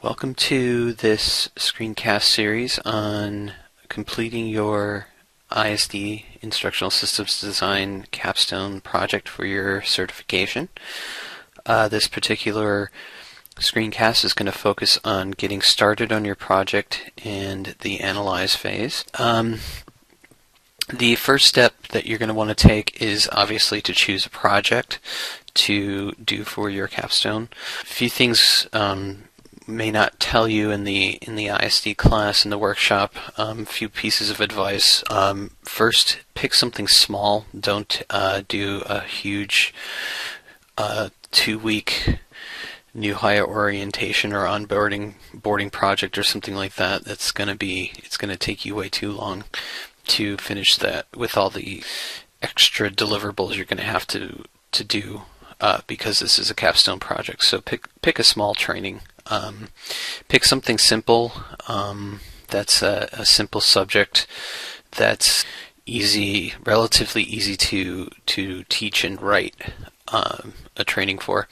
Welcome to this screencast series on completing your ISD Instructional Systems Design Capstone project for your certification. This particular screencast is going to focus on getting started on your project and the analyze phase. The first step that you're going to want to take is obviously to choose a project to do for your capstone. A few things may not tell you in the ISD class, in the workshop. A few pieces of advice. First, pick something small. Don't do a huge 2-week new hire orientation or boarding project or something like that. It's going to take you way too long to finish that with all the extra deliverables you're going to have to do because this is a capstone project. So pick a small training. Pick something simple that's a simple subject that's relatively easy to teach and write a training for.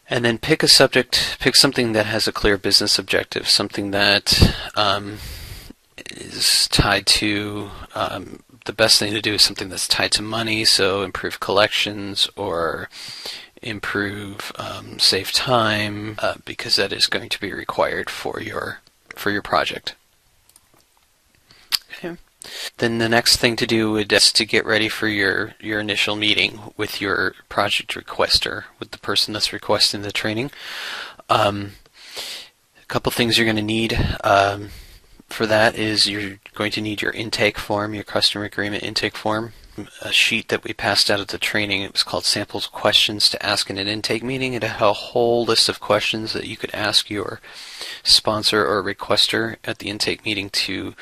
And then pick something that has a clear business objective, something that is tied to, the best thing to do is something that's tied to money, so improve collections or improve save time, because that is going to be required for your project. Okay. Then the next thing to do is to get ready for your initial meeting with your project requester, with the person that's requesting the training. A couple things you're going to need for that is you're going to need your intake form, your customer agreement intake form, a sheet that we passed out at the training. It was called Samples Questions to Ask in an Intake Meeting. It had a whole list of questions that you could ask your sponsor or requester at the intake meeting to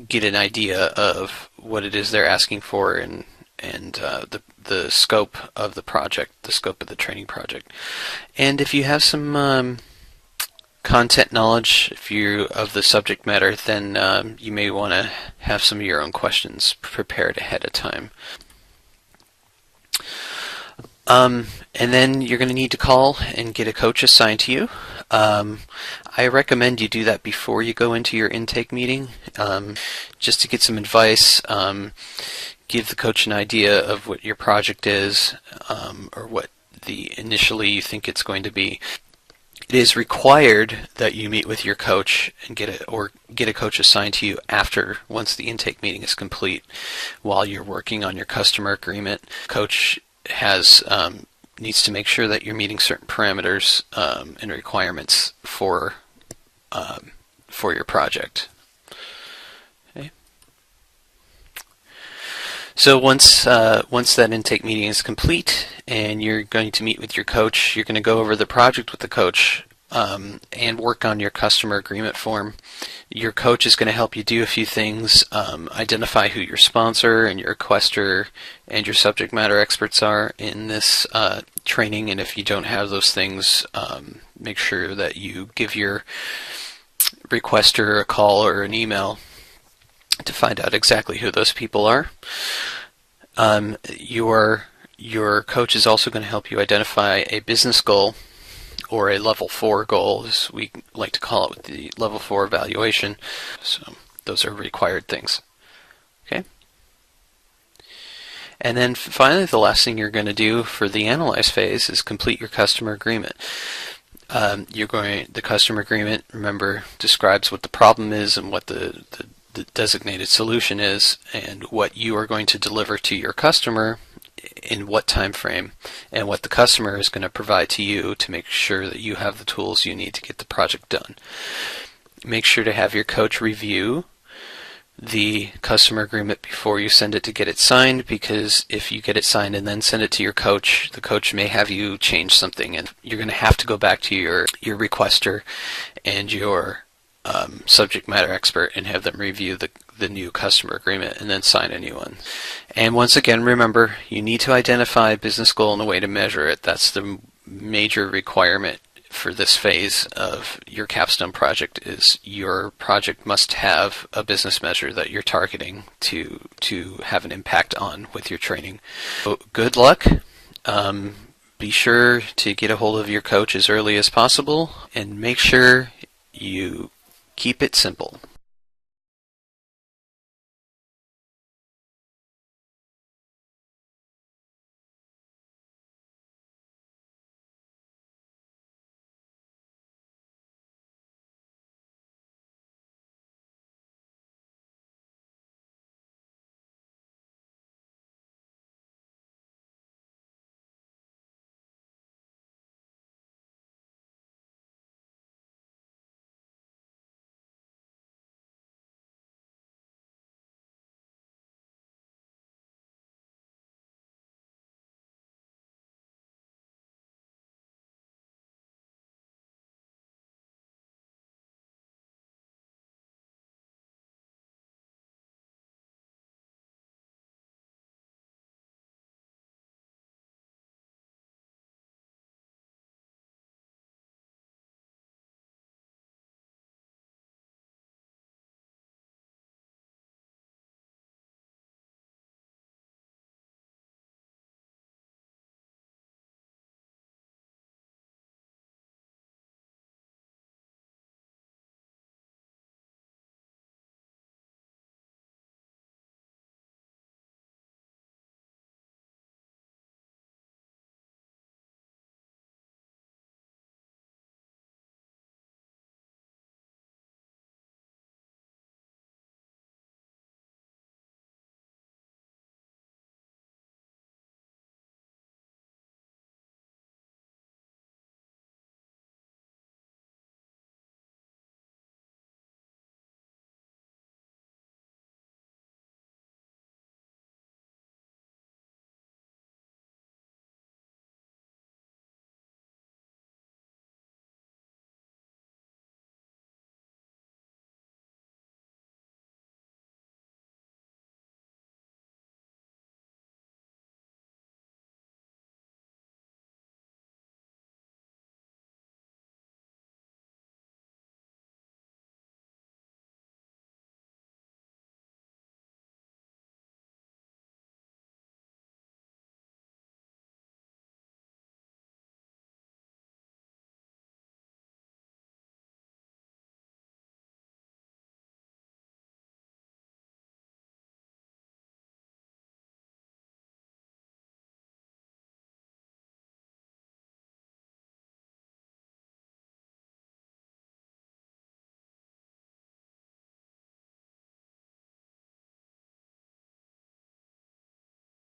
get an idea of what it is they're asking for and the scope of the project, the scope of the training project. And if you have some content knowledge, if you're of the subject matter, then you may want to have some of your own questions prepared ahead of time. And then you're going to need to call and get a coach assigned to you. I recommend you do that before you go into your intake meeting, just to get some advice, give the coach an idea of what your project is, or what initially you think it's going to be. It is required that you meet with your coach and get a coach assigned to you once the intake meeting is complete, while you're working on your customer agreement. Coach needs to make sure that you're meeting certain parameters and requirements for your project. Okay. So once that intake meeting is complete and you're going to meet with your coach, you're going to go over the project with the coach and work on your customer agreement form. Your coach is going to help you do a few things, identify who your sponsor and your requester and your subject matter experts are in this training, and if you don't have those things, make sure that you give your requester a call or an email to find out exactly who those people are. Your coach is also going to help you identify a business goal, or a level 4 goal, as we like to call it, with the level 4 evaluation. So those are required things. Okay. And then finally, the last thing you're going to do for the analyze phase is complete your customer agreement. The customer agreement, remember, describes what the problem is and what the designated solution is, and what you are going to deliver to your customer in what time frame, and what the customer is going to provide to you to make sure that you have the tools you need to get the project done. Make sure to have your coach review the customer agreement before you send it to get it signed, because if you get it signed and then send it to your coach, the coach may have you change something, and you're going to have to go back to your requester and your subject matter expert and have them review the new customer agreement and then sign a new one. And once again, remember, you need to identify a business goal and a way to measure it. That's the major requirement for this phase of your capstone project. Is your project must have a business measure that you're targeting to have an impact on with your training. So good luck. be sure to get a hold of your coach as early as possible, and make sure you keep it simple.